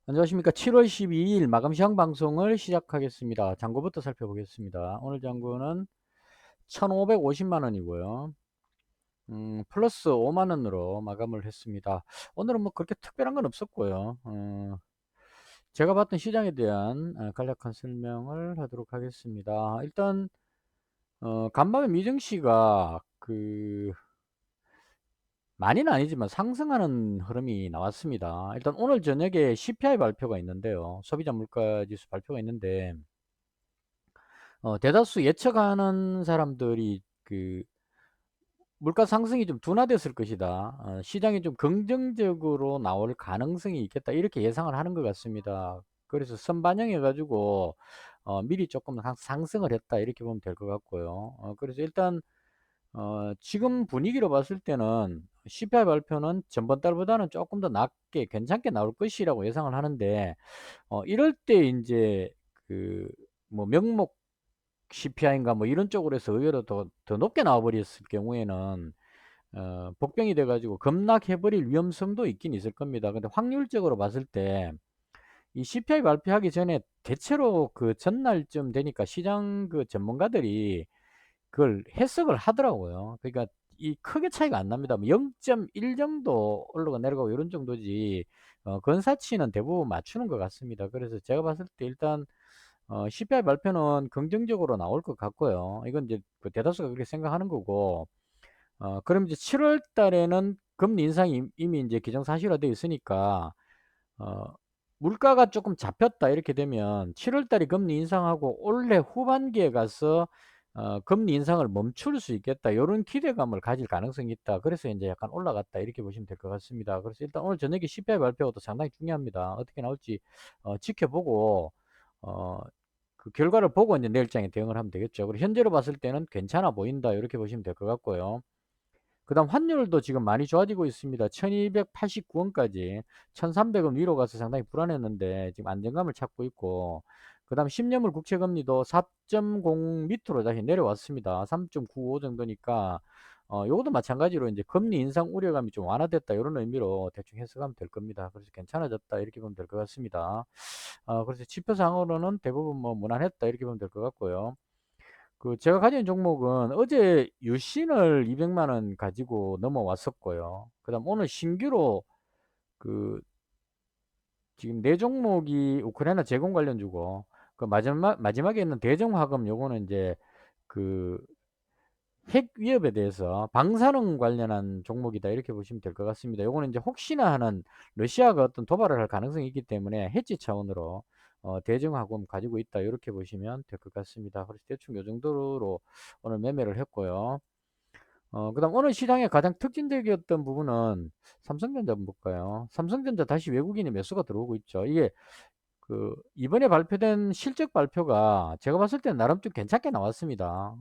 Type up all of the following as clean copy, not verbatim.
안녕하십니까. 7월 12일 마감 시황 방송을 시작하겠습니다. 장고부터 살펴보겠습니다. 오늘 장고는 1,550만 원이고요. 플러스 5만 원으로 마감을 했습니다. 오늘은 뭐 그렇게 특별한 건 없었고요. 제가 봤던 시장에 대한 간략한 설명을 하도록 하겠습니다. 일단 간밤에 미증시가 많이는 아니지만 상승하는 흐름이 나왔습니다. 일단 오늘 저녁에 CPI 발표가 있는데요. 소비자 물가 지수 발표가 있는데 대다수 예측하는 사람들이 물가 상승이 좀 둔화됐을 것이다. 시장이 좀 긍정적으로 나올 가능성이 있겠다. 이렇게 예상을 하는 것 같습니다. 그래서 선반영해 가지고 미리 조금 상승을 했다. 이렇게 보면 될 것 같고요. 그래서 일단 지금 분위기로 봤을 때는 CPI 발표는 전번 달보다는 조금 더 낮게 괜찮게 나올 것이라고 예상을 하는데, 이럴 때 이제 그 뭐 명목 CPI인가 뭐 이런 쪽으로 해서 의외로 더 높게 나와 버렸을 경우에는 복병이 돼 가지고 급락해 버릴 위험성도 있긴 있을 겁니다. 근데 확률적으로 봤을 때 이 CPI 발표하기 전에 대체로 그 전날쯤 되니까 시장 그 전문가들이 그걸 해석을 하더라고요. 그러니까 이 크게 차이가 안 납니다. 뭐 0.1 정도 올라가 내려가고 이런 정도지 건사치는 대부분 맞추는 것 같습니다. 그래서 제가 봤을 때 일단 CPI 발표는 긍정적으로 나올 것 같고요. 이건 이제 그 대다수가 그렇게 생각하는 거고, 그럼 이제 7월 달에는 금리 인상이 이미 이제 기정사실화되어 있으니까, 어, 물가가 조금 잡혔다 이렇게 되면 7월 달에 금리 인상하고 올해 후반기에 가서 금리 인상을 멈출 수 있겠다. 이런 기대감을 가질 가능성이 있다. 그래서 이제 약간 올라갔다. 이렇게 보시면 될 것 같습니다. 그래서 일단 오늘 저녁에 CPI 발표도 상당히 중요합니다. 어떻게 나올지 지켜보고, 어, 그 결과를 보고 이제 내일장에 대응을 하면 되겠죠. 그리고 현재로 봤을 때는 괜찮아 보인다. 이렇게 보시면 될 것 같고요. 그다음 환율도 지금 많이 좋아지고 있습니다. 1289원까지 1300원 위로 가서 상당히 불안했는데 지금 안정감을 찾고 있고, 그다음 10년물 국채금리도 4.0 밑으로 다시 내려왔습니다. 3.95 정도니까 요것도 마찬가지로 이제 금리 인상 우려감이 좀 완화됐다 이런 의미로 대충 해석하면 될 겁니다. 그래서 괜찮아졌다 이렇게 보면 될 것 같습니다. 그래서 지표상으로는 대부분 뭐 무난했다 이렇게 보면 될 것 같고요. 그 제가 가진 종목은 어제 유신을 200만 원 가지고 넘어왔었고요. 그다음 오늘 신규로 그 지금 네 종목이 우크라이나 제공 관련주고, 그 마지막에 있는 대정화금 요거는 이제 그 핵 위협에 대해서 방사능 관련한 종목이다 이렇게 보시면 될 것 같습니다. 요거는 이제 혹시나 하는 러시아가 어떤 도발을 할 가능성이 있기 때문에 해지 차원으로 대정화금 가지고 있다 이렇게 보시면 될 것 같습니다. 그래서 대충 요 정도로 오늘 매매를 했고요. 그다음 오늘 시장의 가장 특징적이었던 부분은 삼성전자 한번 볼까요? 삼성전자 다시 외국인의 매수가 들어오고 있죠. 이게 이번에 발표된 실적 발표가 제가 봤을 때는 나름 좀 괜찮게 나왔습니다.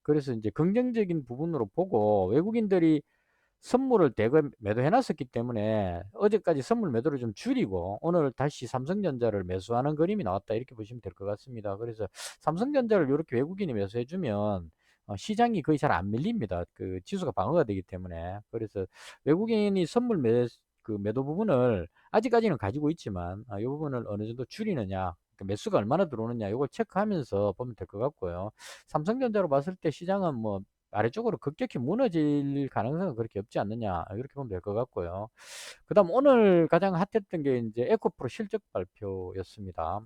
그래서 이제 긍정적인 부분으로 보고 외국인들이 선물을 대거 매도해 놨었기 때문에 어제까지 선물 매도를 좀 줄이고 오늘 다시 삼성전자를 매수하는 그림이 나왔다 이렇게 보시면 될 것 같습니다. 그래서 삼성전자를 이렇게 외국인이 매수해 주면 시장이 거의 잘 안 밀립니다. 그 지수가 방어가 되기 때문에. 그래서 외국인이 매도 부분을 아직까지는 가지고 있지만 이 부분을 어느 정도 줄이느냐, 그 매수가 얼마나 들어오느냐 이걸 체크하면서 보면 될 것 같고요. 삼성전자로 봤을 때 시장은 뭐 아래쪽으로 급격히 무너질 가능성은 그렇게 없지 않느냐 이렇게 보면 될 것 같고요. 그다음 오늘 가장 핫했던 게 이제 에코프로 실적 발표였습니다.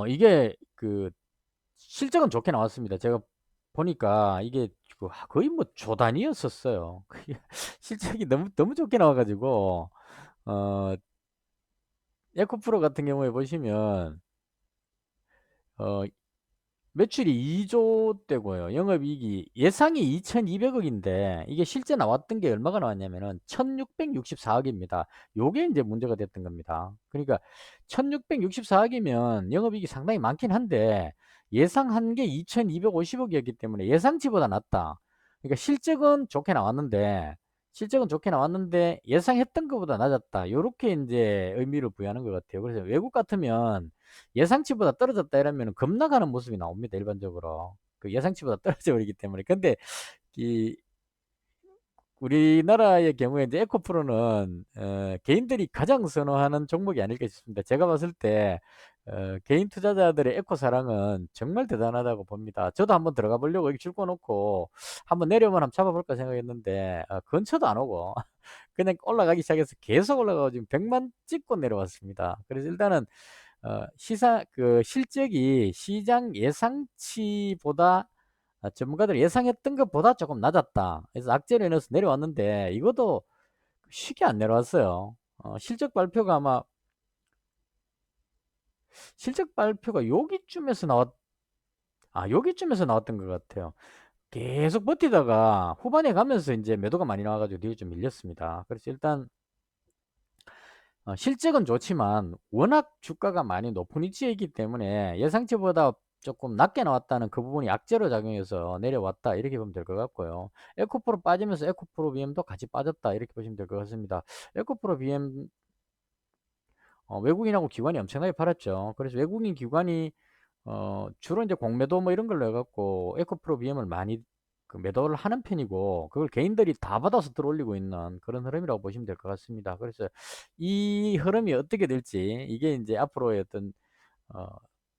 이게 실적은 좋게 나왔습니다. 제가 보니까 이게 거의 뭐 조단위였었어요. 실적이 너무 너무 좋게 나와가지고 어, 에코프로 같은 경우에 보시면 어, 매출이 2조 대고요. 영업이익이 예상이 2,200억인데 이게 실제 나왔던 게 얼마가 나왔냐면은 1,664억입니다. 요게 이제 문제가 됐던 겁니다. 그러니까 1,664억이면 영업이익이 상당히 많긴 한데 예상한 게 2,250억이었기 때문에 예상치보다 낮다. 그러니까 실적은 좋게 나왔는데 예상했던 것보다 낮았다. 요렇게 이제 의미를 부여하는 것 같아요. 그래서 외국 같으면 예상치보다 떨어졌다 이러면 급락하는 모습이 나옵니다. 일반적으로. 그 예상치보다 떨어져 버리기 때문에. 근데 이 우리나라의 경우에 이제 에코프로는 개인들이 가장 선호하는 종목이 아닐까 싶습니다. 제가 봤을 때 개인 투자자들의 에코 사랑은 정말 대단하다고 봅니다. 저도 한번 들어가 보려고 여기 줄 거 놓고 한번 내려오면 한번 잡아볼까 생각했는데 근처도 안 오고 그냥 올라가기 시작해서 계속 올라가고 지금 100만 찍고 내려왔습니다. 그래서 일단은 그 실적이 시장 예상치보다 전문가들이 예상했던 것보다 조금 낮았다. 그래서 악재를 넣어서 내려왔는데 이것도 쉽게 안 내려왔어요. 실적 발표가 여기쯤에서 나왔던 것 같아요. 계속 버티다가 후반에 가면서 이제 매도가 많이 나와가지고 뒤에 좀 밀렸습니다. 그래서 일단 실적은 좋지만 워낙 주가가 많이 높은 위치에 있기 때문에 예상치보다 조금 낮게 나왔다는 그 부분이 악재로 작용해서 내려왔다 이렇게 보면 될 것 같고요. 에코프로 빠지면서 에코프로 BM도 같이 빠졌다 이렇게 보시면 될 것 같습니다. 에코프로 BM 외국인하고 기관이 엄청나게 팔았죠. 그래서 외국인 기관이 주로 이제 공매도 뭐 이런 걸로 해갖고 에코프로 BM을 많이 그 매도를 하는 편이고 그걸 개인들이 다 받아서 들어올리고 있는 그런 흐름이라고 보시면 될 것 같습니다. 그래서 이 흐름이 어떻게 될지 이게 이제 앞으로의 어떤 어,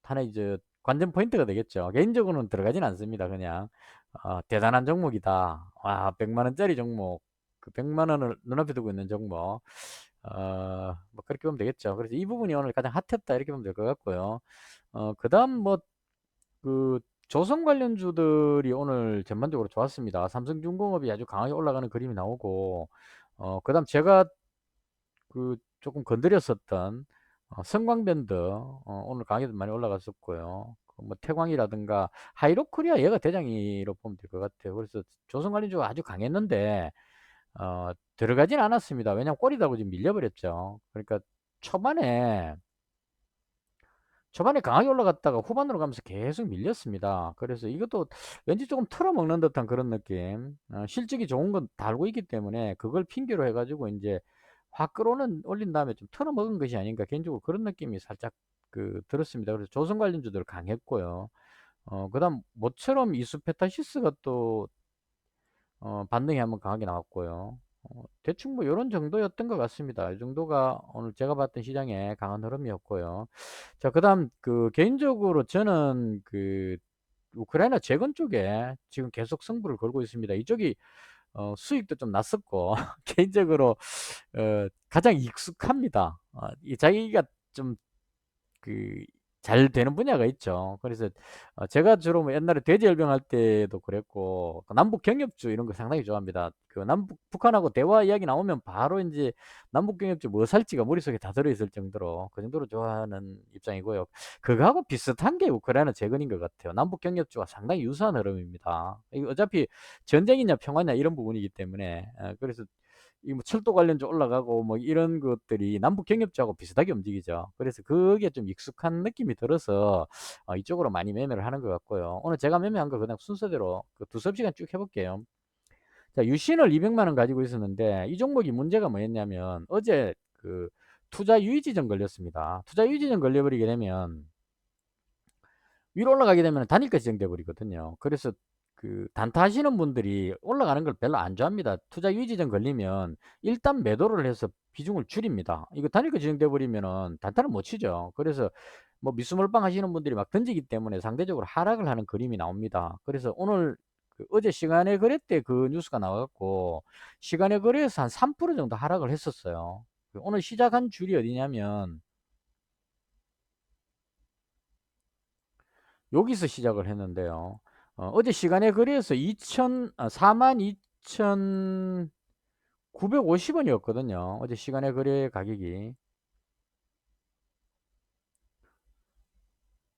하나의 이제 관전 포인트가 되겠죠. 개인적으로는 들어가진 않습니다. 그냥 대단한 종목이다. 와, 100만 원짜리 종목, 그 100만 원을 눈앞에 두고 있는 종목. 뭐 그렇게 보면 되겠죠. 그래서 이 부분이 오늘 가장 핫했다 이렇게 보면 될 것 같고요. 그다음 뭐 그 조선 관련주들이 오늘 전반적으로 좋았습니다. 삼성중공업이 아주 강하게 올라가는 그림이 나오고, 그다음 제가 그 조금 건드렸었던 성광밴드 오늘 강하게 많이 올라갔었고요. 그뭐 태광이라든가 하이로코리아 얘가 대장이로 보면 될 것 같아요. 그래서 조선 관련주가 아주 강했는데 들어가진 않았습니다. 왜냐면 꼬리다고 지금 밀려버렸죠. 그러니까 초반에 초반에 강하게 올라갔다가 후반으로 가면서 계속 밀렸습니다. 그래서 이것도 왠지 조금 털어먹는 듯한 그런 느낌. 실적이 좋은 건 다 알고 있기 때문에 그걸 핑계로 해가지고 이제 확 끌어는 올린 다음에 좀 털어먹은 것이 아닌가 개인적으로 그런 느낌이 살짝 그 들었습니다. 그래서 조선 관련주들 강했고요. 그다음 모처럼 이수페타시스가 또 반등이 한번 강하게 나왔고요. 대충 뭐 이런 정도였던 것 같습니다. 이 정도가 오늘 제가 봤던 시장의 강한 흐름이었고요. 자, 그다음 그 개인적으로 저는 그 우크라이나 재건 쪽에 지금 계속 승부를 걸고 있습니다. 이쪽이 수익도 좀 났었고 개인적으로 가장 익숙합니다. 이 자기가 좀 그 잘 되는 분야가 있죠. 그래서 제가 주로 뭐 옛날에 돼지열병 할 때도 그랬고 그 남북 경협주 이런 거 상당히 좋아합니다. 그 남북 북한하고 대화 이야기 나오면 바로 이제 남북 경협주 뭐 살지가 머릿속에 다 들어있을 정도로 그 정도로 좋아하는 입장이고요. 그거하고 비슷한 게 우크라이나 재건인 것 같아요. 남북 경협주와 상당히 유사한 흐름입니다. 이거 어차피 전쟁이냐 평화냐 이런 부분이기 때문에 그래서 이 뭐 철도 관련주 올라가고 뭐 이런 것들이 남북 경협주하고 비슷하게 움직이죠. 그래서 그게 좀 익숙한 느낌이 들어서 이쪽으로 많이 매매를 하는 것 같고요. 오늘 제가 매매한 거 그냥 순서대로 그 두세 시간 쭉 해볼게요. 자, 유신을 200만 원 가지고 있었는데 이 종목이 문제가 뭐였냐면 어제 그 투자 유의 지정 걸렸습니다. 투자 유의 지정 걸려버리게 되면 위로 올라가게 되면 단일가 지정돼 버리거든요. 그래서 그 단타 하시는 분들이 올라가는 걸 별로 안 좋아합니다. 투자 유지점 걸리면 일단 매도를 해서 비중을 줄입니다. 이거 단일가 지정돼 버리면은 단타를 못 치죠. 그래서 뭐 미수몰빵 하시는 분들이 막 던지기 때문에 상대적으로 하락을 하는 그림이 나옵니다. 그래서 오늘 그 어제 시간에 거래 때 그 뉴스가 나와갖고 시간에 거래에서 한 3% 정도 하락을 했었어요. 오늘 시작한 줄이 어디냐면 여기서 시작을 했는데요. 어제 시간에 거래에서 42,950원이었거든요. 어제 시간에 거래 가격이.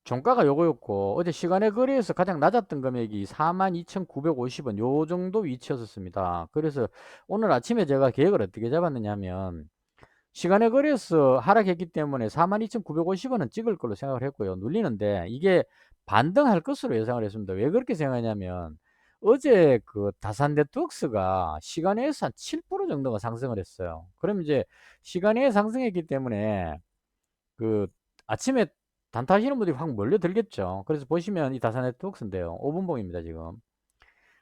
종가가 요거였고, 어제 시간에 거래에서 가장 낮았던 금액이 42,950원, 요 정도 위치였었습니다. 그래서 오늘 아침에 제가 계획을 어떻게 잡았느냐 하면, 시간에 거래에서 하락했기 때문에 42,950원은 찍을 걸로 생각을 했고요. 눌리는데 이게 반등할 것으로 예상을 했습니다. 왜 그렇게 생각하냐면 어제 그 다산 네트워크스가 시간에서 한 7% 정도가 상승을 했어요. 그럼 이제 시간에 상승했기 때문에 그 아침에 단타하시는 분들이 확 몰려들겠죠. 그래서 보시면 이 다산 네트워크스인데요. 5분봉입니다, 지금.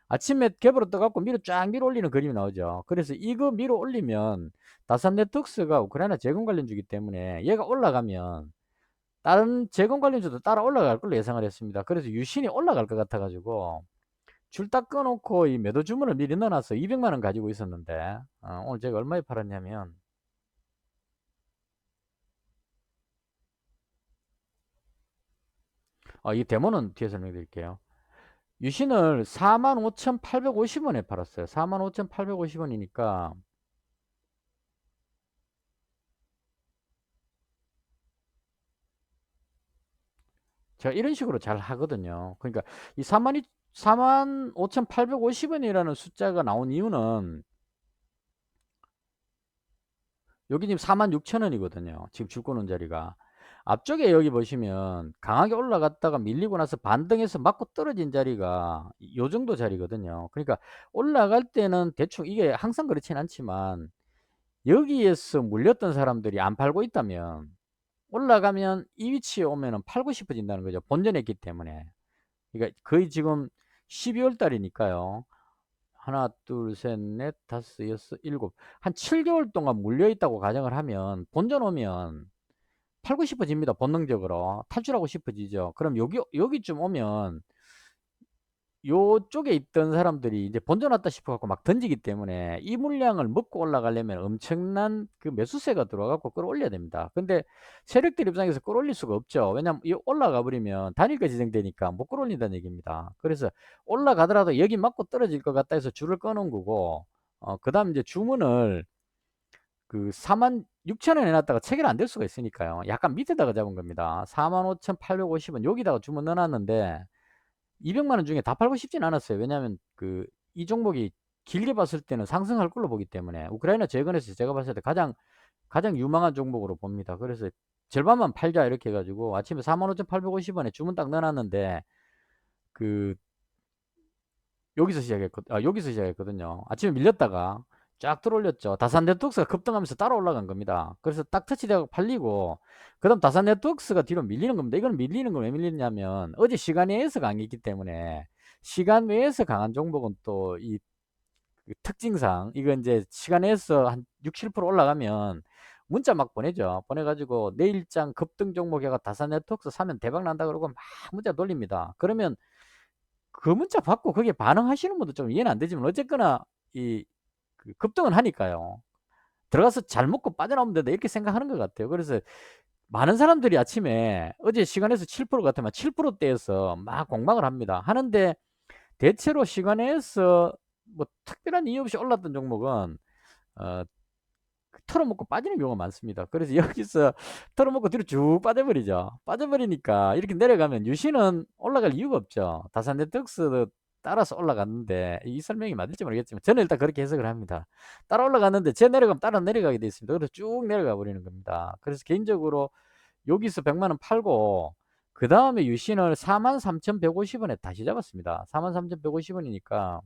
아침에 갭으로 떠갖고 밀어 올리는 그림이 나오죠. 그래서 이거 밀어 올리면 다산 네트웍스가 우크라이나 재건 관련주기 때문에 얘가 올라가면 다른 재건 관련주도 따라 올라갈 걸로 예상을 했습니다. 그래서 유신이 올라갈 것 같아 가지고 줄 딱 꺼놓고 이 매도 주문을 미리 넣어놔서 200만 원 가지고 있었는데 오늘 제가 얼마에 팔았냐면 이 데모는 뒤에 설명드릴게요. 유신을 45,850원에 팔았어요. 45,850원이니까 제가 이런 식으로 잘 하거든요. 그러니까 이 45,850원이라는 숫자가 나온 이유는 여기 지금 46,000원이거든요. 지금 줄 거는 자리가. 앞쪽에 여기 보시면 강하게 올라갔다가 밀리고 나서 반등해서 맞고 떨어진 자리가 요 정도 자리거든요. 그러니까 올라갈 때는 대충 이게 항상 그렇진 않지만 여기에서 물렸던 사람들이 안 팔고 있다면 올라가면 이 위치에 오면은 팔고 싶어진다는 거죠. 본전했기 때문에. 그러니까 거의 지금 12월 달이니까요. 하나, 둘, 셋, 넷, 다섯, 여섯, 일곱. 한 7개월 동안 물려 있다고 가정을 하면 본전 오면 팔고 싶어집니다. 본능적으로. 탈출하고 싶어지죠. 그럼 여기쯤 오면 요쪽에 있던 사람들이 이제 본전 왔다 싶어 갖고 막 던지기 때문에 이 물량을 먹고 올라가려면 엄청난 그 매수세가 들어와 갖고 끌어올려야 됩니다. 근데 세력들 입장에서 끌어올릴 수가 없죠. 왜냐면 이 올라가 버리면 단일가 지정되니까 못 끌어올린다는 얘기입니다. 그래서 올라가더라도 여기 맞고 떨어질 것 같다 해서 줄을 꺼놓은 거고 그다음 이제 주문을 그 46,000원 해놨다가 체결 안 될 수가 있으니까요. 약간 밑에다가 잡은 겁니다. 45,850원 여기다가 주문 넣어놨는데 200만 원 중에 다 팔고 싶진 않았어요. 왜냐하면 그 이 종목이 길게 봤을 때는 상승할 걸로 보기 때문에 우크라이나 재건에서 제가 봤을 때 가장 유망한 종목으로 봅니다. 그래서 절반만 팔자 이렇게 해가지고 아침에 45,850원에 주문 딱 넣어놨는데 그 여기서 시작했거든요. 아침에 밀렸다가 쫙 들어올렸죠. 다산 네트웍스가 급등하면서 따라 올라간 겁니다. 그래서 딱 터치되고 팔리고, 그 다음 다산 네트웍스가 뒤로 밀리는 겁니다. 이건 밀리는 건 왜 밀리냐면, 어제 시간 외에서 강했기 때문에, 시간 외에서 강한 종목은 또 이 특징상, 이거 이제 시간 외에서 한 6, 7% 올라가면, 문자 막 보내죠. 보내가지고, 내일장 급등 종목 해가 다산 네트웍스 사면 대박 난다 그러고 막 문자 돌립니다. 그러면 그 문자 받고 거기에 반응하시는 분도 좀 이해는 안 되지만 어쨌거나 이 급등은 하니까요. 들어가서 잘 먹고 빠져나오면 된다 이렇게 생각하는 것 같아요. 그래서 많은 사람들이 아침에 어제 시간에서 7% 같으면 7%대에서 막 공방을 합니다. 하는데 대체로 시간에서 뭐 특별한 이유 없이 올랐던 종목은 어, 털어먹고 빠지는 경우가 많습니다. 그래서 여기서 털어먹고 뒤로 쭉 빠져버리죠. 빠져버리니까 이렇게 내려가면 유시는 올라갈 이유가 없죠. 다산네트웍스 따라서 올라갔는데 이 설명이 맞을지 모르겠지만 저는 일단 그렇게 해석을 합니다. 따라 올라갔는데 제 내려가면 따라 내려가게 돼 있습니다. 그래서 쭉 내려가 버리는 겁니다. 그래서 개인적으로 여기서 100만 원 팔고 그 다음에 유신을 43,150원에 다시 잡았습니다. 43,150원이니까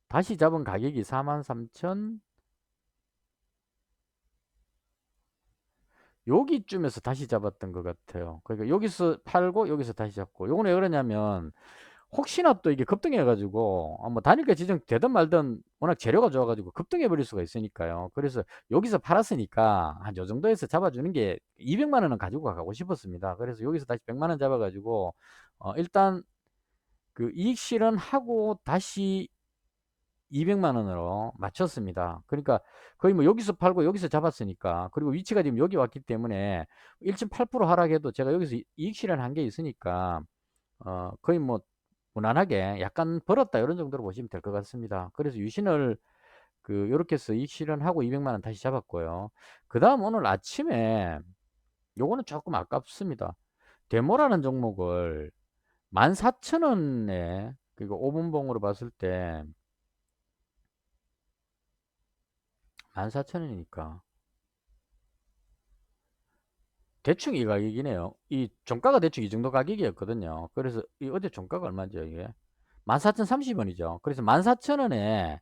다시 잡은 가격이 43,000 여기쯤에서 다시 잡았던 것 같아요. 그러니까 여기서 팔고 여기서 다시 잡고 요거는 왜 그러냐면 혹시나 또 이게 급등해 가지고 뭐 단일가 지정 되든 말든 워낙 재료가 좋아 가지고 급등해 버릴 수가 있으니까요. 그래서 여기서 팔았으니까 한 요 정도에서 잡아주는 게 200만 원은 가지고 가고 싶었습니다. 그래서 여기서 다시 100만 원 잡아 가지고 일단 그 이익 실현하고 다시 200만 원으로 맞췄습니다. 그러니까 거의 뭐 여기서 팔고 여기서 잡았으니까 그리고 위치가 지금 여기 왔기 때문에 1.8% 하락해도 제가 여기서 이익 실현한 게 있으니까 거의 뭐 무난하게 약간 벌었다 이런 정도로 보시면 될 것 같습니다. 그래서 유신을 그 요렇게 해서 이익 실현하고 200만 원 다시 잡았고요. 그 다음 오늘 아침에 요거는 조금 아깝습니다. 데모라는 종목을 14,000원에 그리고 5분봉으로 봤을 때 14,000원이니까 대충 이 가격이네요. 이 종가가 대충 이 정도 가격이었거든요. 그래서 이 어제 종가가 얼마죠 이게? 14,030원이죠. 그래서 14,000원에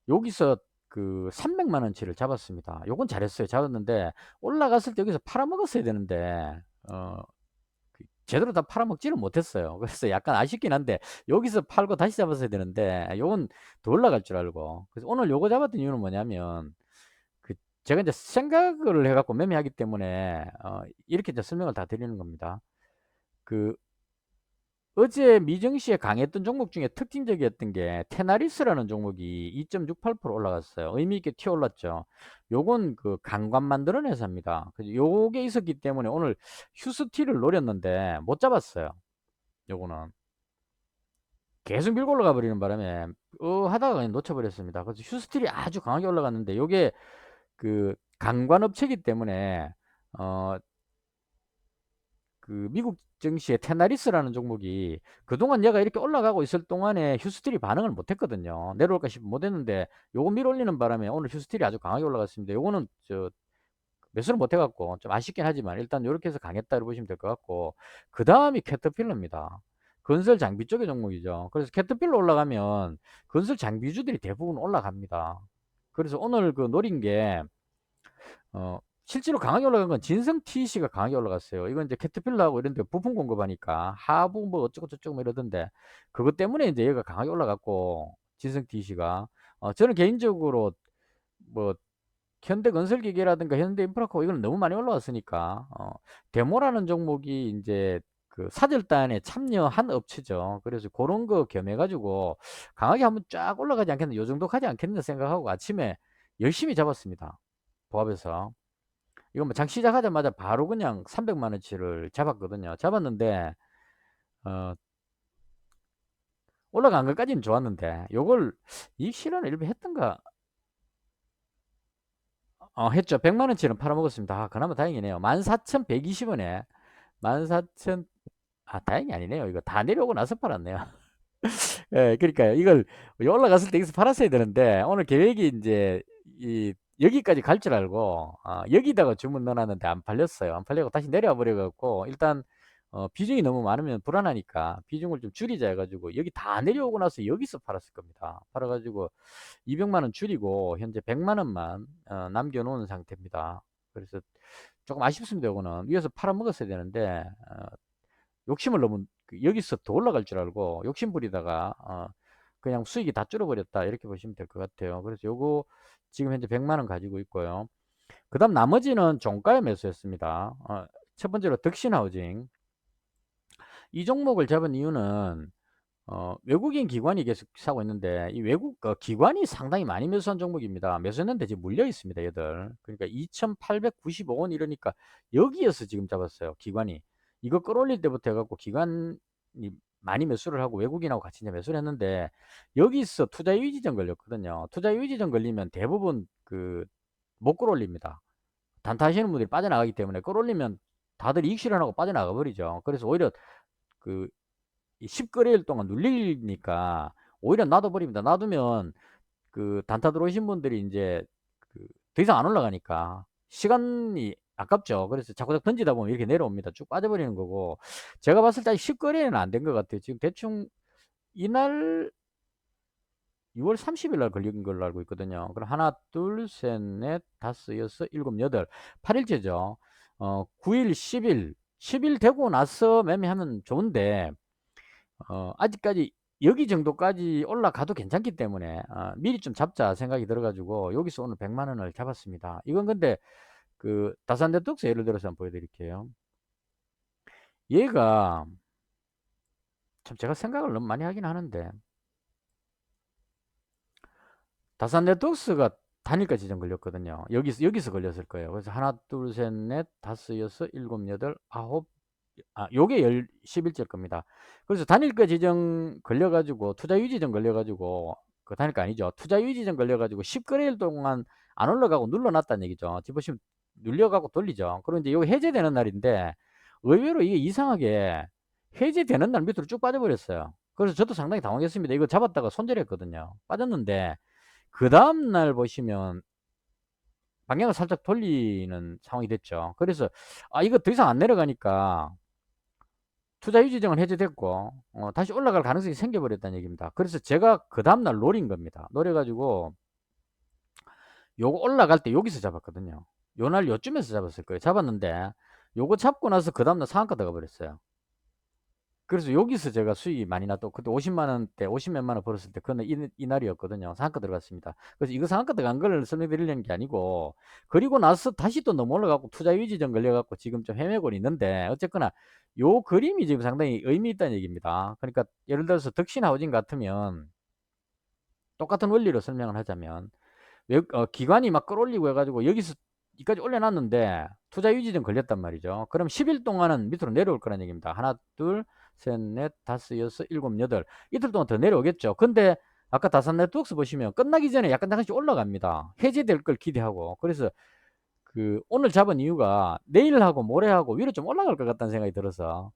여기서 그 300만 원치를 잡았습니다. 요건 잘했어요. 잡았는데 올라갔을 때 여기서 팔아먹었어야 되는데 제대로 다 팔아먹지는 못했어요. 그래서 약간 아쉽긴 한데 여기서 팔고 다시 잡았어야 되는데 요건 더 올라갈 줄 알고. 그래서 오늘 요거 잡았던 이유는 뭐냐면 그 제가 이제 생각을 해 갖고 매매하기 때문에 이렇게 이제 설명을 다 드리는 겁니다. 그 어제 미증시에 강했던 종목 중에 특징적이었던 게 테나리스라는 종목이 2.68% 올라갔어요. 의미 있게 튀어 올랐죠. 요건 그 강관 만드는 회사입니다. 그래서 요게 있었기 때문에 오늘 휴스티를 노렸는데 못 잡았어요. 요거는 계속 밀고 올라가 버리는 바람에 하다가 그냥 놓쳐버렸습니다. 그래서 휴스틸이 아주 강하게 올라갔는데 요게 그 강관업체이기 때문에 어 그 미국 증시의 테나리스라는 종목이 그동안 얘가 이렇게 올라가고 있을 동안에 휴스틸이 반응을 못 했거든요. 내려올까 싶으면 못 했는데 요거 밀어올리는 바람에 오늘 휴스틸이 아주 강하게 올라갔습니다. 요거는 매수를 못 해갖고 좀 아쉽긴 하지만 일단 요렇게 해서 강했다고 보시면 될 것 같고, 그 다음이 캐터필러입니다. 건설 장비 쪽의 종목이죠. 그래서 캐터필러 올라가면 건설 장비주들이 대부분 올라갑니다. 그래서 오늘 그 노린 게 실제로 강하게 올라간 건 진성 TC가 강하게 올라갔어요. 이건 이제 캐터필러하고 이런 데 부품 공급하니까 하부 뭐 어쩌고 저쩌고 뭐 이러던데 그것 때문에 이제 얘가 강하게 올라갔고, 진성 TC가 저는 개인적으로 뭐 현대건설기계라든가 현대인프라코 이거는 너무 많이 올라왔으니까 데모라는 종목이 이제 그 사절단에 참여한 업체죠. 그래서 그런 거 겸해 가지고 강하게 한번 쫙 올라가지 않겠나, 요 정도 가지 않겠나 생각하고 아침에 열심히 잡았습니다. 보합에서 이거 뭐 장 시작하자마자 바로 그냥 300만 원치를 잡았거든요. 잡았는데 어 올라간 것까지는 좋았는데 요걸 이익 실현을 일부 했던가, 했죠. 100만 원치는 팔아먹었습니다. 그나마 다행이네요. 14,120원에 14,000, 다행이 아니네요. 이거 다 내려오고 나서 팔았네요. 예, 그러니까요. 이걸 올라갔을 때 여기서 팔았어야 되는데 오늘 계획이 이제 이 여기까지 갈 줄 알고 여기다가 주문 넣어놨는데 안 팔렸어요. 안 팔려고 다시 내려와 버려갖고 일단 비중이 너무 많으면 불안하니까 비중을 좀 줄이자 해가지고 여기 다 내려오고 나서 여기서 팔았을 겁니다. 팔아가지고 200만 원 줄이고 현재 100만 원만 남겨놓은 상태입니다. 그래서 조금 아쉽습니다. 이거는 위에서 팔아먹었어야 되는데 욕심을 너무 여기서 더 올라갈 줄 알고 욕심 부리다가 그냥 수익이 다 줄어버렸다 이렇게 보시면 될 것 같아요. 그래서 요거 지금 현재 100만 원 가지고 있고요. 그 다음 나머지는 종가에 매수했습니다. 첫 번째로 덕신하우징, 이 종목을 잡은 이유는 외국인 기관이 계속 사고 있는데 이 외국 기관이 상당히 많이 매수한 종목입니다. 매수했는데 지금 물려 있습니다, 얘들. 그러니까 2,895원 이러니까 여기에서 지금 잡았어요, 기관이. 이거 끌어올릴 때부터 해갖고 기관이 많이 매수를 하고 외국인하고 같이 이제 매수를 했는데 여기서 투자 유지전 걸렸거든요. 투자 유지전 걸리면 대부분 못 끌어올립니다. 단타하시는 분들이 빠져나가기 때문에 끌어올리면 다들 이익 실현하고 빠져나가 버리죠. 그래서 오히려 그 10거래일 동안 눌리니까 오히려 놔둬버립니다. 놔두면 단타 들어오신 분들이 이제 더 이상 안 올라가니까 시간이 아깝죠. 그래서 자꾸 던지다 보면 이렇게 내려옵니다. 쭉 빠져버리는 거고, 제가 봤을 때 10거래는 안 된 것 같아요. 지금 대충 이날 6월 30일 날 걸린 걸로 알고 있거든요. 그럼 하나, 둘, 셋, 넷, 다섯, 여섯, 일곱, 여덟, 8일째죠. 9일, 10일, 10일 되고 나서 매매하면 좋은데 아직까지 여기 정도까지 올라가도 괜찮기 때문에 미리 좀 잡자 생각이 들어가지고 여기서 오늘 100만 원을 잡았습니다. 이건 근데 다산네트웍스 예를 들어서 한번 보여드릴게요. 얘가 참 제가 생각을 너무 많이 하긴 하는데 다산네트웍스가 단일가 지정 걸렸거든요. 여기서 걸렸을 거예요. 그래서 하나, 둘, 셋, 넷, 다섯, 여섯, 일곱, 여덟, 아홉, 요게 10일째일 겁니다. 그래서 단일가 지정 걸려가지고, 투자 유지정 걸려가지고, 그 단일가 아니죠. 투자 유지정 걸려가지고 10거래일 동안 안 올라가고 눌러놨다는 얘기죠. 지금 보시면 눌려가고 돌리죠. 그럼 이제 요거 해제되는 날인데, 의외로 이게 이상하게 해제되는 날 밑으로 쭉 빠져버렸어요. 그래서 저도 상당히 당황했습니다. 이거 잡았다가 손절했거든요. 빠졌는데, 그 다음날 보시면 방향을 살짝 돌리는 상황이 됐죠. 그래서 이거 더 이상 안 내려가니까 투자 유지정은 해제됐고 다시 올라갈 가능성이 생겨버렸다는 얘기입니다. 그래서 제가 그 다음날 노린 겁니다. 노려가지고 요거 올라갈 때 여기서 잡았거든요. 요 날 요쯤에서 잡았을 거예요. 잡았는데 요거 잡고 나서 그 다음날 상한가 들어가 버렸어요. 그래서 여기서 제가 수익이 많이 났던 그때 50만 원대 50 몇만 원 벌었을 때 그는 이날이었거든요. 상한가 들어갔습니다. 그래서 이거 상한가 들어간 걸 설명드리려는 게 아니고 그리고 나서 다시 또 너무 올라가고 투자 위지점 걸려갖고 지금 좀 헤매고 있는데 어쨌거나 요 그림이 지금 상당히 의미 있다는 얘기입니다. 그러니까 예를 들어서 덕신하우징 같으면 똑같은 원리로 설명을 하자면 기관이 막 끌어올리고 해가지고 여기서 여기까지 올려놨는데 투자 유지점 걸렸단 말이죠. 그럼 10일 동안은 밑으로 내려올 거란 얘기입니다. 하나, 둘, 셋, 넷, 다섯, 여섯, 일곱, 여덟. 이틀 동안 더 내려오겠죠. 근데 아까 다산 네트워크스 보시면 끝나기 전에 약간 약간씩 올라갑니다. 해제될 걸 기대하고. 그래서 오늘 잡은 이유가 내일하고 모레하고 위로 좀 올라갈 것 같다는 생각이 들어서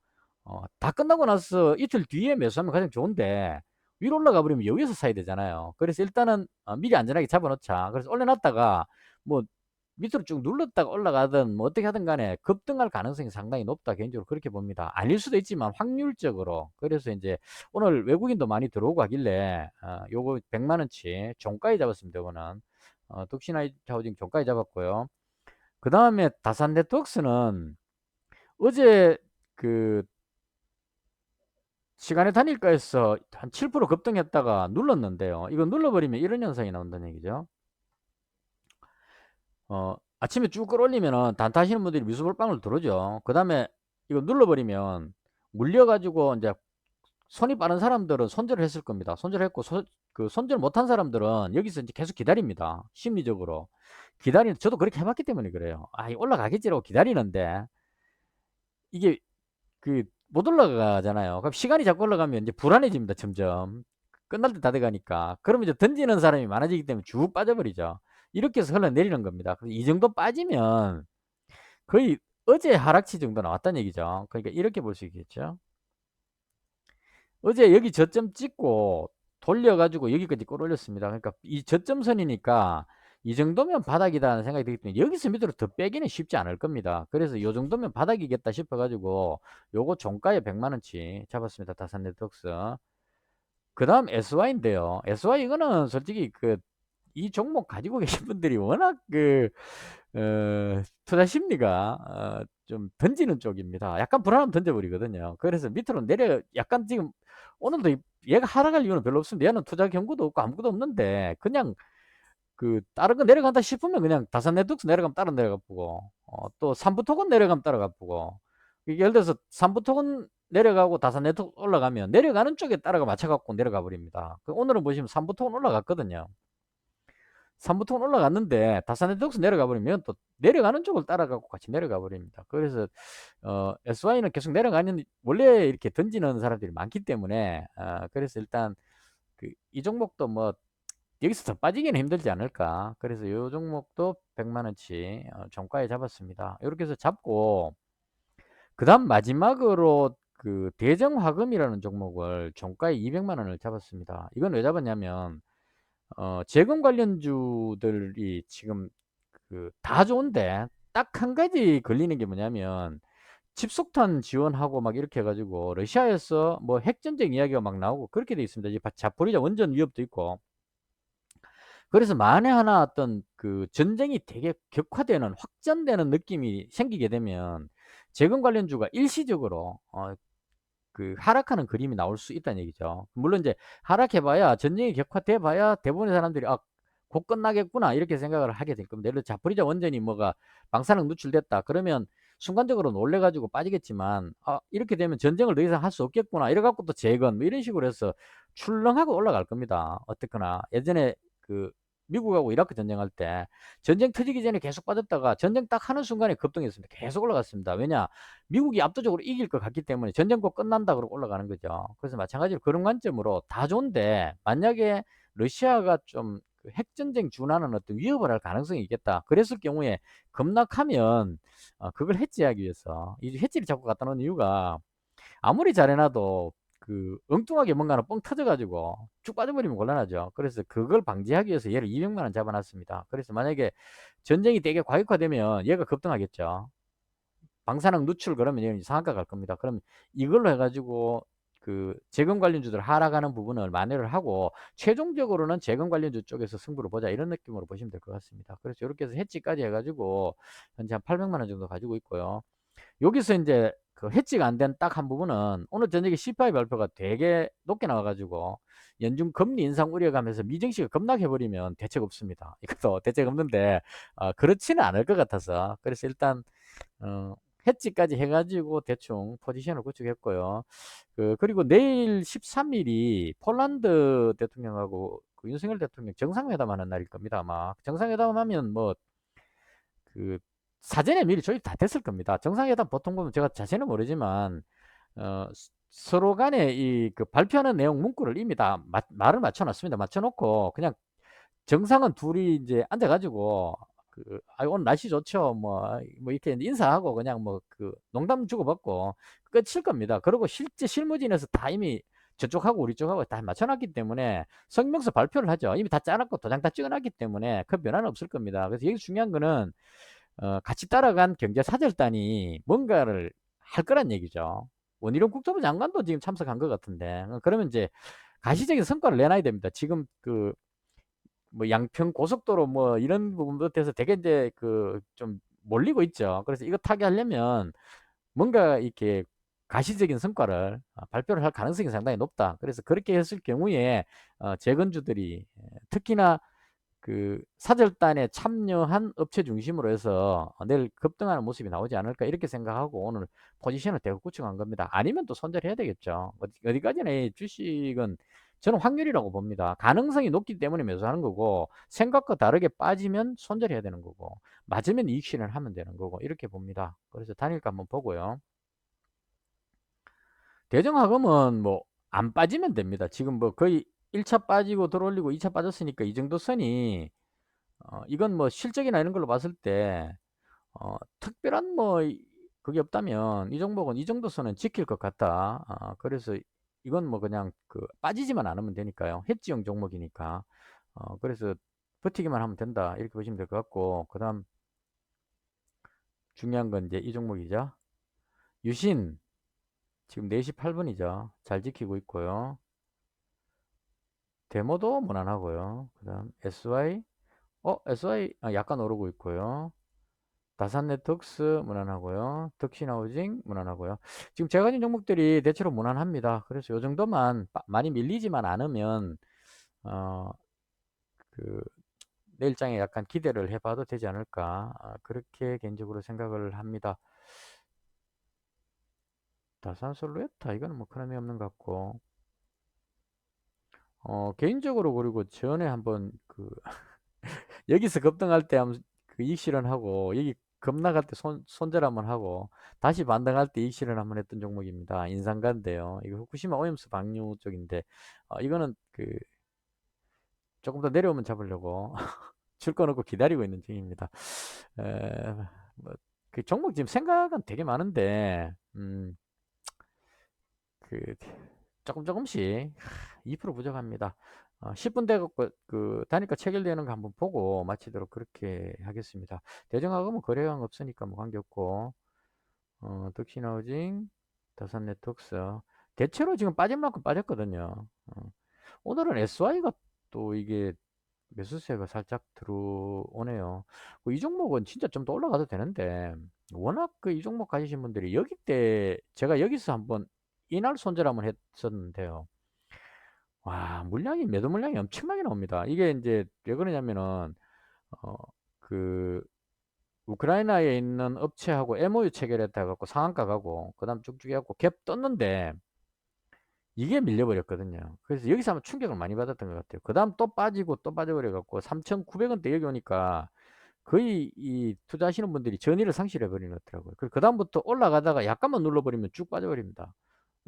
다 끝나고 나서 이틀 뒤에 매수하면 가장 좋은데 위로 올라가 버리면 여기서 사야 되잖아요. 그래서 일단은 미리 안전하게 잡아놓자. 그래서 올려놨다가 뭐 밑으로 쭉 눌렀다가 올라가든 뭐 어떻게 하든 간에 급등할 가능성이 상당히 높다. 개인적으로 그렇게 봅니다. 아닐 수도 있지만 확률적으로. 그래서 이제 오늘 외국인도 많이 들어오고 하길래 요거 100만 원치 종가에 잡았습니다. 이거는 덕신하우징 종가에 잡았고요. 그 다음에 다산 네트워크스는 어제 그 시간의 단일가에서 한 7% 급등했다가 눌렀는데요. 이거 눌러버리면 이런 현상이 나온다는 얘기죠. 아침에 쭉 끌어올리면은 단타하시는 분들이 미수볼빵을 들어오죠. 그 다음에 이거 눌러버리면 물려가지고 이제 손이 빠른 사람들은 손절을 했을 겁니다. 손절했고 손절 못한 사람들은 여기서 이제 계속 기다립니다. 심리적으로 저도 그렇게 해봤기 때문에 그래요. 올라가겠지라고 기다리는데 이게 못 올라가잖아요. 그럼 시간이 자꾸 올라가면 이제 불안해집니다. 점점. 끝날 때 다 돼가니까. 그러면 이제 던지는 사람이 많아지기 때문에 쭉 빠져버리죠. 이렇게 해서 흘러내리는 겁니다. 이 정도 빠지면 거의 어제 하락치 정도 나왔다는 얘기죠. 그러니까 이렇게 볼 수 있겠죠. 어제 여기 저점 찍고 돌려가지고 여기까지 끌어올렸습니다. 그러니까 이 저점선이니까 이 정도면 바닥이다는 생각이 들기 때문에 여기서 밑으로 더 빼기는 쉽지 않을 겁니다. 그래서 이 정도면 바닥이겠다 싶어가지고 요거 종가에 100만원치 잡았습니다. 다산 네트워크스. 그 다음 SY인데요. SY 이거는 솔직히 이 종목 가지고 계신 분들이 워낙 투자 심리가 좀 던지는 쪽입니다. 약간 불안하면 던져버리거든요. 그래서 밑으로 약간 지금 오늘도 얘가 하락할 이유는 별로 없습니다. 얘는 투자 경고도 없고 아무것도 없는데 그냥 다른 거 내려간다 싶으면 그냥 다산 네트워크스 내려가면 따라 내려가 보고 또 삼부토건 내려가면 따라가 보고 예를 들어서 삼부토건 내려가고 다산 네트워크 올라가면 내려가는 쪽에 따라가 맞춰갖고 내려가 버립니다. 오늘은 보시면 삼부토건 올라갔거든요. 삼부토건 올라갔는데 다산 네트워크스 내려가 버리면 또 내려가는 쪽을 따라가고 같이 내려가 버립니다. 그래서 SY는 계속 내려가는 원래 이렇게 던지는 사람들이 많기 때문에 그래서 일단 이 종목도 뭐 여기서 더 빠지기는 힘들지 않을까. 그래서 이 종목도 100만원치 종가에 잡았습니다. 이렇게 해서 잡고 그 다음 마지막으로 대정화금이라는 종목을 종가에 200만원을 잡았습니다. 이건 왜 잡았냐면 재건 관련주들이 지금 다 좋은데 딱 한 가지 걸리는 게 뭐냐면 집속탄 지원하고 막 이렇게 해가지고 러시아에서 뭐 핵전쟁 이야기가 막 나오고 그렇게 돼 있습니다. 이제 자포리자 원전 위협도 있고. 그래서 만에 하나 어떤 전쟁이 되게 격화되는 확전되는 느낌이 생기게 되면 재건 관련주가 일시적으로 하락하는 그림이 나올 수 있다는 얘기죠. 물론 이제 하락해봐야 전쟁이 격화돼봐야 대부분의 사람들이 곧 끝나겠구나 이렇게 생각을 하게 될 겁니다. 예를 들어 자포리자 원전이 뭐가 방사능 누출됐다 그러면 순간적으로 놀래가지고 빠지겠지만 이렇게 되면 전쟁을 더 이상 할 수 없겠구나 이래갖고 또 재건 뭐 이런 식으로 해서 출렁하고 올라갈 겁니다. 어쨌거나 예전에 미국하고 이라크 전쟁할 때 전쟁 터지기 전에 계속 빠졌다가 전쟁 딱 하는 순간에 급등했습니다. 계속 올라갔습니다. 왜냐 미국이 압도적으로 이길 것 같기 때문에 전쟁 꼭 끝난다 그러고 올라가는 거죠. 그래서 마찬가지로 그런 관점으로 다 좋은데 만약에 러시아가 좀 핵전쟁 준하는 어떤 위협을 할 가능성이 있겠다. 그랬을 경우에 급락하면 그걸 해지하기 위해서 이 해지를 자꾸 갖다 놓은 이유가 아무리 잘해놔도 엉뚱하게 뭔가는 뻥 터져가지고 쭉 빠져버리면 곤란하죠. 그래서 그걸 방지하기 위해서 얘를 200만 원 잡아놨습니다. 그래서 만약에 전쟁이 되게 과격화되면 얘가 급등하겠죠. 방사능 누출 그러면 얘는 상한가 갈 겁니다. 그럼 이걸로 해가지고 재건 관련주들 하락하는 부분을 만회를 하고 최종적으로는 재건 관련주 쪽에서 승부를 보자 이런 느낌으로 보시면 될 것 같습니다. 그래서 이렇게 해서 해치까지 해가지고 현재 한 800만 원 정도 가지고 있고요. 여기서 이제 그 해지가 안 된 딱 한 부분은 오늘 저녁에 CPI 발표가 되게 높게 나와가지고 연준 금리 인상 우려가면서 미증시가 급락해버리면 대책 없습니다. 이것도 대책 없는데 그렇지는 않을 것 같아서 그래서 일단 어, 해지까지 해가지고 대충 포지션을 구축했고요. 그리고 내일 13일이 폴란드 대통령하고 그 윤석열 대통령 정상회담 하는 날일 겁니다. 아마 정상회담 하면 뭐 그 사전에 미리 조율 다 됐을 겁니다. 정상회담 보통 보면 제가 자세는 모르지만 서로 간에 이 그 발표하는 내용 문구를 이미 다 말을 맞춰놨습니다. 맞춰놓고 그냥 정상은 둘이 이제 앉아가지고 오늘 날씨 좋죠. 뭐 이렇게 인사하고 그냥 뭐 그 농담 주고받고 끝일 겁니다. 그리고 실제 실무진에서 다 이미 저쪽하고 우리 쪽하고 다 맞춰놨기 때문에 성명서 발표를 하죠. 이미 다 짜놨고 도장 다 찍어놨기 때문에 그 변화는 없을 겁니다. 그래서 여기 중요한 거는 같이 따라간 경제사절단이 뭔가를 할 거란 얘기죠. 원희룡 국토부 장관도 지금 참석한 것 같은데 그러면 이제 가시적인 성과를 내놔야 됩니다. 지금 뭐 양평 고속도로 뭐 이런 부분부터 해서 되게 이제 좀 몰리고 있죠. 그래서 이거 타개하려면 뭔가 이렇게 가시적인 성과를 발표를 할 가능성이 상당히 높다. 그래서 그렇게 했을 경우에 재건주들이 특히나 그 사절단에 참여한 업체 중심으로 해서 내일 급등하는 모습이 나오지 않을까 이렇게 생각하고 오늘 포지션을 대거 구축한 겁니다. 아니면 또 손절해야 되겠죠. 어디까지나 이 주식은 저는 확률이라고 봅니다. 가능성이 높기 때문에 매수하는 거고 생각과 다르게 빠지면 손절해야 되는 거고 맞으면 이익 실현을 하면 되는 거고 이렇게 봅니다. 그래서 단일가 한번 보고요. 대정하금은 뭐 안 빠지면 됩니다. 지금 뭐 거의 1차 빠지고 들어올리고 2차 빠졌으니까 이 정도 선이 이건 뭐 실적이나 이런 걸로 봤을 때 특별한 뭐 그게 없다면 이 종목은 이 정도 선은 지킬 것 같다. 그래서 이건 뭐 그냥 빠지지만 않으면 되니까요. 해지용 종목이니까. 그래서 버티기만 하면 된다. 이렇게 보시면 될 것 같고 그다음 중요한 건 이제 이 종목이죠. 유신 지금 4시 8분이죠. 잘 지키고 있고요. 데모도 무난하고요. 그다음 SY SY 약간 오르고 있고요. 다산네트웍스 무난하고요. 덕신하우징 무난하고요. 지금 제가 가진 종목들이 대체로 무난합니다. 그래서 요 정도만 많이 밀리지만 않으면 어, 그 내일장에 약간 기대를 해봐도 되지 않을까 그렇게 개인적으로 생각을 합니다. 다산솔루에타 이거는 뭐 큰 의미 없는 것 같고 개인적으로 그리고 전에 한번 여기서 급등할 때 한번 이익 실현하고 여기 급락할 때 손절 한번 하고 다시 반등할 때 이익 실현 한번 했던 종목입니다. 인상가인데요. 이거 후쿠시마 오염수 방류 쪽인데 이거는 조금 더 내려오면 잡으려고 줄 거 놓고 기다리고 있는 중입니다. 에, 뭐, 종목 지금 생각은 되게 많은데 그 조금씩 2% 부족합니다. 10분 돼갖고 단위가 체결되는 거 한번 보고 마치도록 그렇게 하겠습니다. 대정하고는 거래량 없으니까 뭐 관계없고 덕신하우징, 다산네트웍스 대체로 지금 빠진 만큼 빠졌거든요. 오늘은 SY가 또 이게 매수세가 살짝 들어오네요. 이 종목은 진짜 좀 더 올라가도 되는데 워낙 이 종목 가지신 분들이 여기 때 제가 여기서 한번 이날 손절 한번 했었는데요. 와, 매도 물량이 엄청나게 나옵니다. 이게 이제 왜 그러냐면은 어, 그 우크라이나에 있는 업체하고 MOU 체결했다 갖고 상한가 가고 그다음 쭉쭉 해갖고 갭 떴는데 이게 밀려버렸거든요. 그래서 여기서 한번 충격을 많이 받았던 것 같아요. 그 다음 또 빠지고 또 빠져버려갖고 3,900원대 여기 오니까 거의 이 투자하시는 분들이 전의를 상실해 버리는 것 같더라고요. 그 다음부터 올라가다가 약간만 눌러버리면 쭉 빠져버립니다.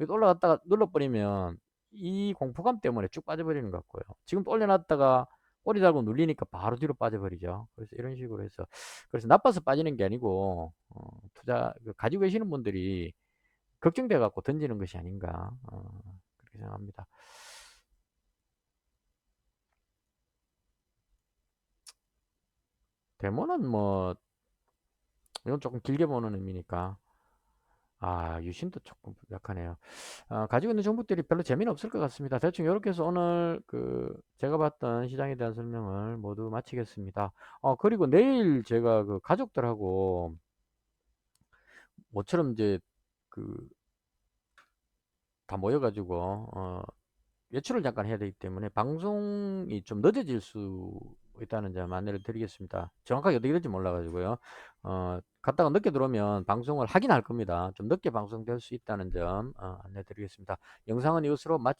올라갔다가 눌러버리면 이 공포감 때문에 쭉 빠져버리는 것 같고요. 지금도 올려놨다가 꼬리 달고 눌리니까 바로 뒤로 빠져버리죠. 그래서 이런 식으로 해서 그래서 나빠서 빠지는 게 아니고 가지고 계시는 분들이 걱정돼 갖고 던지는 것이 아닌가 그렇게 생각합니다. 데모는 뭐 이건 조금 길게 보는 의미니까 유신도 조금 약하네요. 가지고 있는 정보들이 별로 재미는 없을 것 같습니다. 대충 이렇게 해서 오늘 제가 봤던 시장에 대한 설명을 모두 마치겠습니다. 그리고 내일 제가 가족들하고 모처럼 이제 그 다 모여 가지고 외출을 잠깐 해야 되기 때문에 방송이 좀 늦어질 수 있다는 점 안내를 드리겠습니다. 정확하게 어떻게 될지 몰라 가지고요. 갔다가 늦게 들어오면 방송을 하긴 할 겁니다. 좀 늦게 방송될 수 있다는 점 안내 드리겠습니다. 영상은 이것으로 마치